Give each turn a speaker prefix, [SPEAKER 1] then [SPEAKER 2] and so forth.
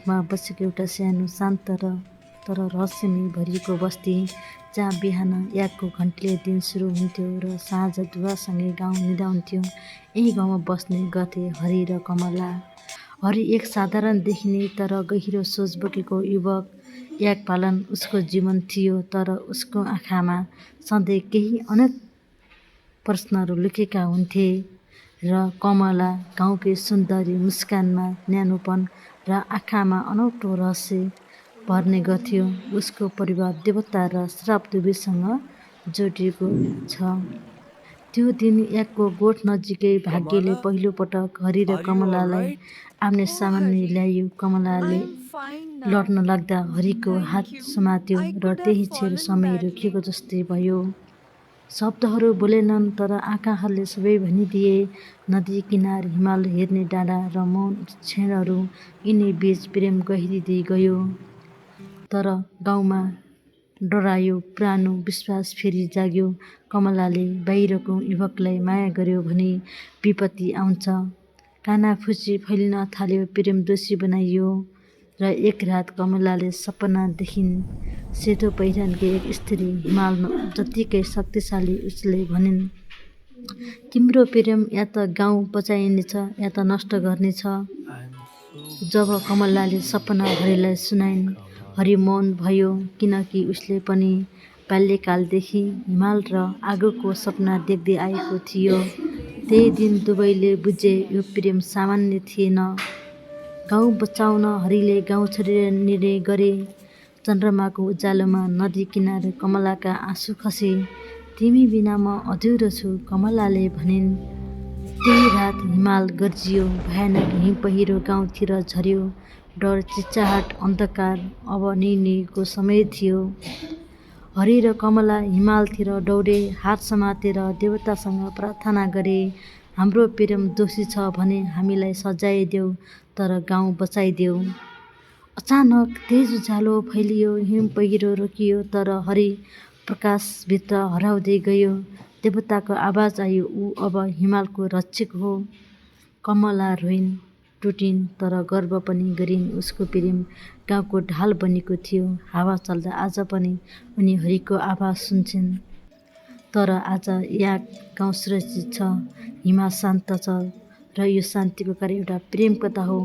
[SPEAKER 1] मुलुकमा बसेको एउटा सानो शान्त र तर रहस्यमय भरिएको बस्ती, जहाँ बिहान याकको घन्टीले दिन सुरु हुन्थ्यो र साँझ धुवासँगै गाउँ निदाउँथ्यो। यही गाउँमा बस्ने गर्थे हरि र कमला। हरि एक साधारण देखिने तर गहिरो सोच बोकेको युवक। याक पालन उसको जीवन थियो, तर उसको आँखामा सधैँ केही अनेक प्रश्नहरू लुकेका हुन्थे र कमला गाउँकै सुन्दरी मुस्कानमा न्यानोपन र आँखामा अनौठो रहस्य भर्ने गर्थ्यो। उसको परिवार देवता र श्राप दुवैसँग जोडिएको छ। त्यो दिन याकको गोठ नजिकै भाग्यले पहिलो पटक हरि र कमलालाई आम्ने सामान्य ल्यायो। कमलाले लड्न लाग्दा हरिको हात समात्यो र त्यही क्षण समय रोकिएको जस्तै भयो। शब्दहरू बोलेनन्, तर आँखाहरूले सबै भनिदिए। नदी किनार, हिमाल हेर्ने डाँडा र मौन क्षणहरू, यिनी बीच प्रेम गहिरिँदै गयो। तर गाउँमा डरायो पुरानो विश्वास फेरि जाग्यो। कमलाले बाहिरको युवकलाई माया गर्यो भने विपत्ति आउँछ। कानाफुसी फैलिन थाल्यो, प्रेम दोषी बनाइयो। र एक रात कमलाले सपना देखिन्। सेतो पहिरनकी एक स्त्री हिमाल जत्तिकै शक्तिशाली। उसले भनिन्, तिम्रो प्रेम या त गाउँ बचाइनेछ या त नष्ट गर्नेछ। जब कमलाले सपना हरिलाई सुनाइन्, हरि मौन भयो, किनकि उसले पनि बाल्यकालदेखि हिमाल र आगोको सपना देख्दै आएको थियो। त्यही दिन दुवैले बुझे यो प्रेम सामान्य थिएन। गाउँ बचाउन हरिले गाउँ छोडेर निर्णय गरे। चन्द्रमाको उज्यालोमा नदी किनार कमलाका आँसु खसे। तिमी बिना म अधुरो छु, कमलाले भनिन्। त्यही रात हिमाल गर्जियो, भयानक हिउँ पहिरो गाउँतिर झर्यो। डर, चिच्चाहट, अन्धकार। अब निर्णयको समय थियो। हरि र कमला हिमालतिर दौडे, हात समातेर देवतासँग प्रार्थना गरे। हाम्रो प्रेम दोषी छ भने हामीलाई सजाय देऊ, तर गाउँ बचाइदेऊ। अचानक तेज उज्यालो फैलियो, हिउँ पहिरो रोकियो, तर हरि प्रकाशभित्र हराउँदै गयो। देवताको आवाज आयो, ऊ अब हिमालको रक्षक हो। कमला रोइन्, टुटिन्, तर गर्व पनि गरिन्। उसको प्रेम गाउँको ढाल बनेको थियो। हावा चल्दा आज पनि उनी हरिको आवाज सुन्छन्। तर आज याक गाउँ सुरक्षित छ, हिमाल शान्त छ, र यो शान्तिको कारण एउटा प्रेम कथा हो।